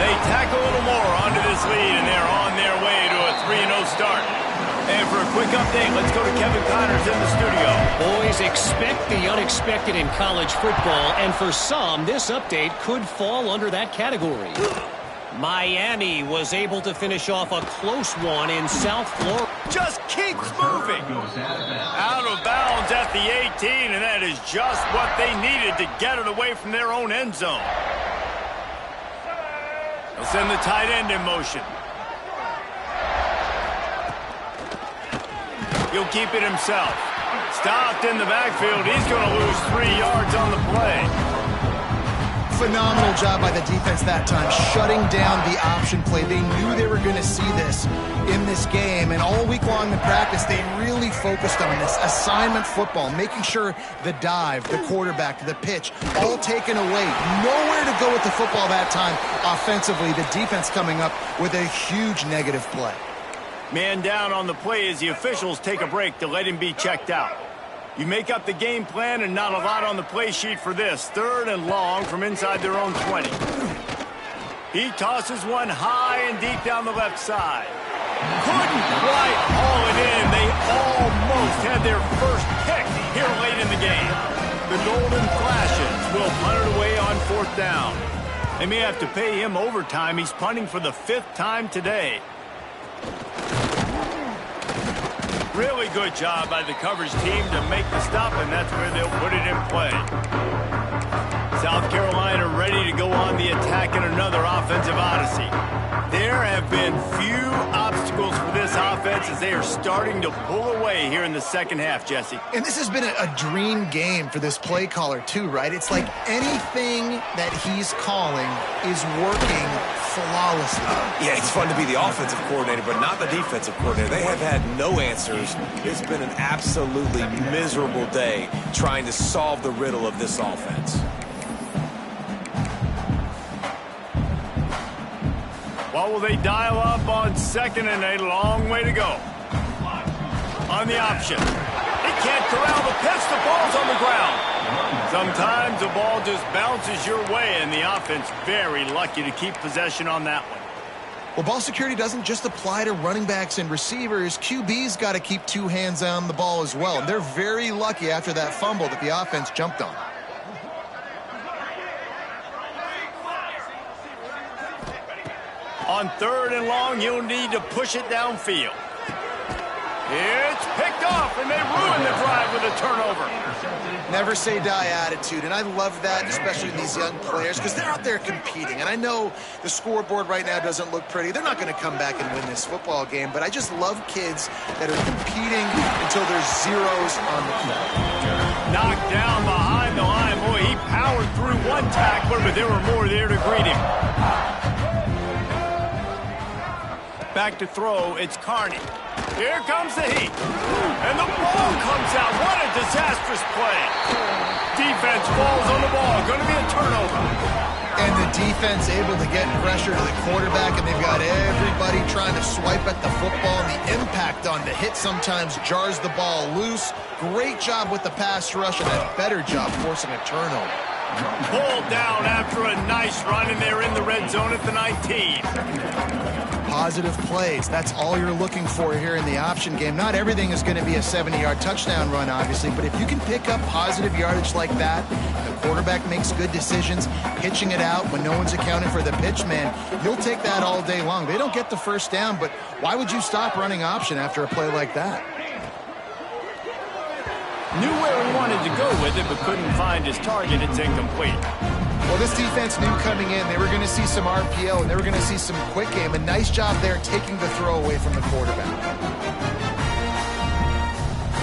They tack a little more onto this lead, and they're on their way to a 3-0 start. And for a quick update, let's go to Kevin Connors in the studio. Boys, expect the unexpected in college football, and for some, this update could fall under that category. Miami was able to finish off a close one in South Florida. just keeps moving. Out of bounds at the 18, and that is just what they needed to get it away from their own end zone. They'll send the tight end in motion. He'll keep it himself. Stopped in the backfield. He's going to lose 3 yards on the play. Phenomenal job by the defense that time, shutting down the option play. They knew they were going to see this in this game, and all week long in practice, they really focused on this assignment football, making sure the dive, the quarterback, the pitch, all taken away. Nowhere to go with the football that time offensively. The defense coming up with a huge negative play. Man down on the play as the officials take a break to let him be checked out. You make up the game plan and not a lot on the play sheet for this. 3rd and long from inside their own 20. He tosses one high and deep down the left side. Couldn't quite haul it in. They almost had their first pick here late in the game. The Golden Flashes will punt it away on 4th down. They may have to pay him overtime. He's punting for the 5th time today. Really good job by the coverage team to make the stop, and that's where they'll put it in play. South Carolina ready to go on the attack in another offensive odyssey. There have been few obstacles for this offense as they are starting to pull away here in the second half, Jesse. And this has been a dream game for this play caller too, right? It's like anything that he's calling is working flawlessly. Yeah, it's fun to be the offensive coordinator, but not the defensive coordinator. They have had no answers. It's been an absolutely miserable day trying to solve the riddle of this offense. What will they dial up on 2nd and a long way to go? On the option. He can't corral the pitch. The ball's on the ground. Sometimes the ball just bounces your way, and the offense very lucky to keep possession on that one. Well, ball security doesn't just apply to running backs and receivers. QB's got to keep 2 hands on the ball as well. And they're very lucky after that fumble that the offense jumped on. On 3rd and long, you'll need to push it downfield. It's picked off, and they ruin the drive with a turnover. Never say die attitude, and I love that, especially in these young players, because they're out there competing. And I know the scoreboard right now doesn't look pretty. They're not going to come back and win this football game, but I just love kids that are competing until there's zeros on the field. Knocked down behind the line. Boy, he powered through one tackler, but there were more there to greet him. Back to throw, it's Carney. Here comes the heat. And the ball comes out. What a disastrous play. Defense falls on the ball. Going to be a turnover. And the defense able to get pressure to the quarterback, and they've got everybody trying to swipe at the football. And the impact on the hit sometimes jars the ball loose. Great job with the pass rush, and a better job forcing a turnover. Pulled down after a nice run, and they're in the red zone at the 19. Positive plays. That's all you're looking for here in the option game. Not everything is going to be a 70-yard touchdown run, obviously, but if you can pick up positive yardage like that, the quarterback makes good decisions, pitching it out when no one's accounting for the pitch man, you'll take that all day long. They don't get the first down, but why would you stop running option after a play like that? Knew where he wanted to go with it, but couldn't find his target. It's incomplete. Well, this defense knew coming in they were going to see some RPO and they were going to see some quick game. A nice job there taking the throw away from the quarterback.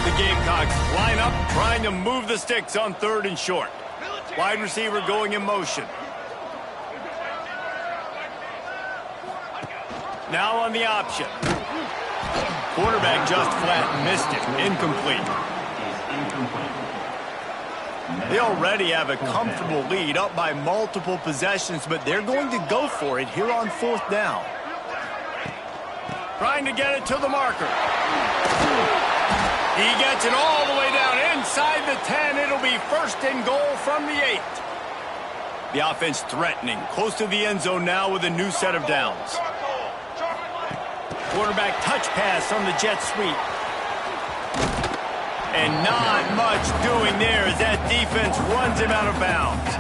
The Gamecocks line up, trying to move the sticks on 3rd and short. Wide receiver going in motion. Now on the option. Quarterback just flat missed it. Incomplete. They already have a comfortable lead, up by multiple possessions, but they're going to go for it here on 4th down. Trying to get it to the marker. He gets it all the way down inside the 10. It'll be 1st and goal from the 8. The offense threatening, close to the end zone now with a new set of downs. Quarterback touch pass on the jet sweep. And not much doing there as that defense runs him out of bounds.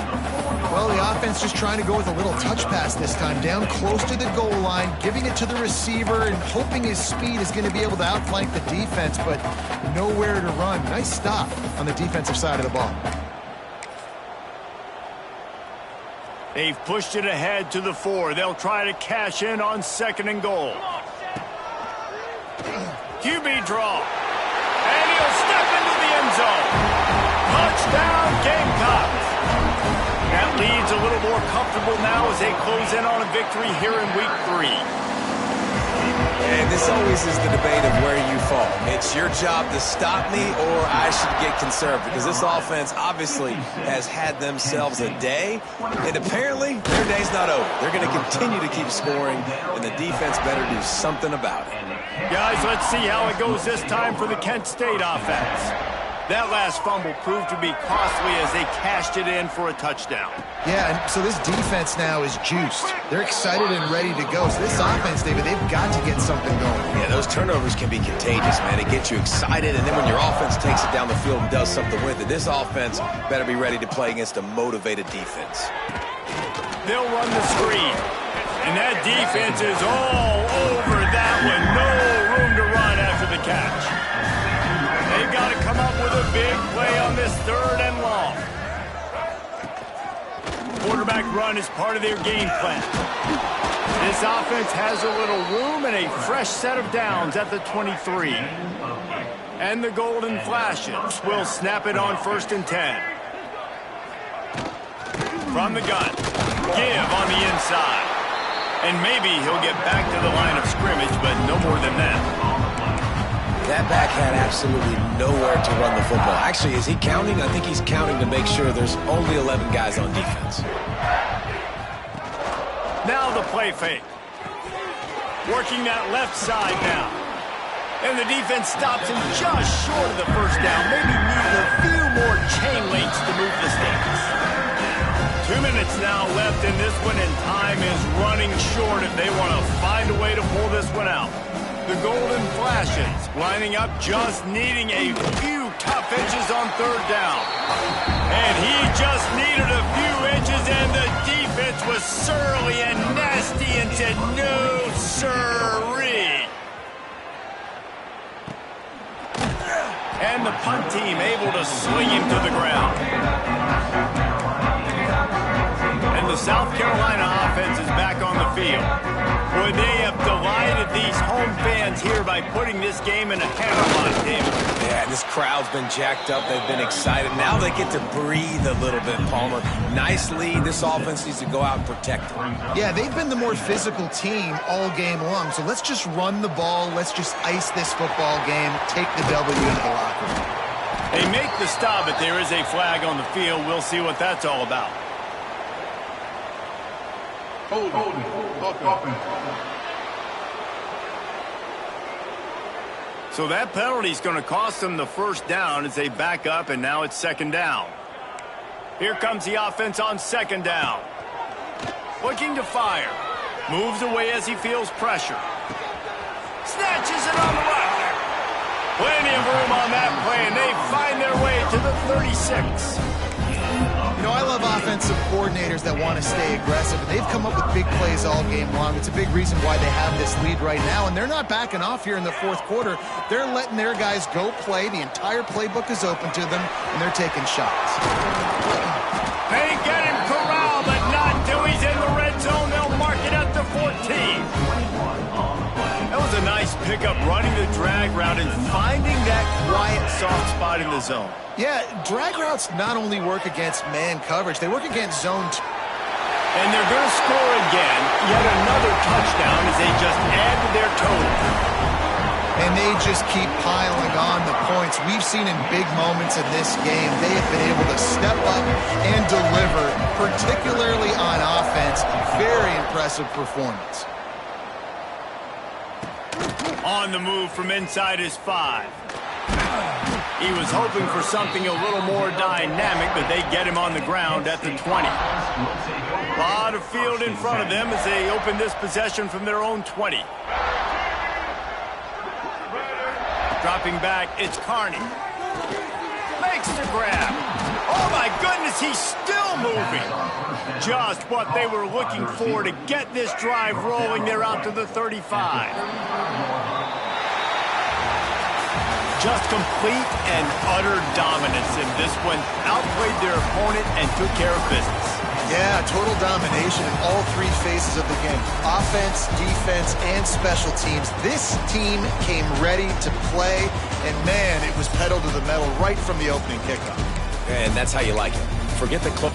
Well, the offense just trying to go with a little touch pass this time, down close to the goal line, giving it to the receiver and hoping his speed is going to be able to outflank the defense, but nowhere to run. Nice stop on the defensive side of the ball. They've pushed it ahead to the 4. They'll try to cash in on 2nd and goal. QB draw. And he'll step into the end zone. Touchdown, Gamecocks. That lead's a little more comfortable now as they close in on a victory here in Week 3. And this always is the debate of where you fall. It's your job to stop me or I should get conserved, because this offense obviously has had themselves a day, and apparently their day's not over. They're going to continue to keep scoring, and the defense better do something about it. Guys, let's see how it goes this time for the Kent State offense. That last fumble proved to be costly as they cashed it in for a touchdown. Yeah, and so this defense now is juiced. They're excited and ready to go. So this offense, David, they've got to get something going. Yeah, those turnovers can be contagious, man. It gets you excited, and then when your offense takes it down the field and does something with it, this offense better be ready to play against a motivated defense. They'll run the screen. And that defense is all over that one. No room to run after the catch. They've got to come up with a big play on this 3rd and long. Quarterback run is part of their game plan. This offense has a little room and a fresh set of downs at the 23. And the Golden Flashes will snap it on 1st and 10. From the gun. Give on the inside. And maybe he'll get back to the line of scrimmage, but no more than that. That back had absolutely nowhere to run the football. Actually, is he counting? I think he's counting to make sure there's only 11 guys on defense. Now the play fake. Working that left side now. And the defense stops him just short of the 1st down. Maybe needs a few more chain links to move the stakes. 2 minutes now left in this one, and time is running short if they want to find a way to pull this one out. The Golden Flashes lining up, just needing a few tough inches on 3rd down. And he just needed a few inches, and the defense was surly and nasty and said, no, sirree. And the punt team able to swing him to the ground. And the South Carolina offense is back on the field. Boy, they have delighted these home fans here by putting this game in a hammer, David. Yeah, this crowd's been jacked up. They've been excited. Now they get to breathe a little bit, Palmer. Nice lead. This offense needs to go out and protect it. Yeah, they've been the more physical team all game long. So let's just run the ball. Let's just ice this football game. Take the W into the locker room. They make the stop, but there is a flag on the field. We'll see what that's all about. So that penalty is going to cost them the 1st down as they back up, and now it's 2nd down. Here comes the offense on 2nd down. Looking to fire. Moves away as he feels pressure. Snatches it on the left. Plenty of room on that play, and they find their way to the 36. You know, I love offensive coordinators that want to stay aggressive, and they've come up with big plays all game long. It's a big reason why they have this lead right now, and they're not backing off here in the 4th quarter. They're letting their guys go play. The entire playbook is open to them, and they're taking shots. They get him corralled, but not until he's in the red zone. They'll mark it at the 14. That was a nice pickup, running the drag route and finding that quiet, soft spot in the zone. Yeah, drag routes not only work against man coverage, they work against zone. And they're going to score again, yet another touchdown as they just add to their total. And they just keep piling on the points. We've seen in big moments in this game, they have been able to step up and deliver, particularly on offense. Very impressive performance. On the move from inside his 5. He was hoping for something a little more dynamic, but they get him on the ground at the 20. A lot of field in front of them as they open this possession from their own 20. Dropping back, it's Carney. Makes the grab. Oh, my goodness, he still moving. Just what they were looking for to get this drive rolling. They're out to the 35. Just complete and utter dominance in this one. Outplayed their opponent and took care of business. Yeah, total domination in all three phases of the game. Offense, defense, and special teams. This team came ready to play, and man, it was pedal to the metal right from the opening kickoff. And that's how you like it. Forget the club.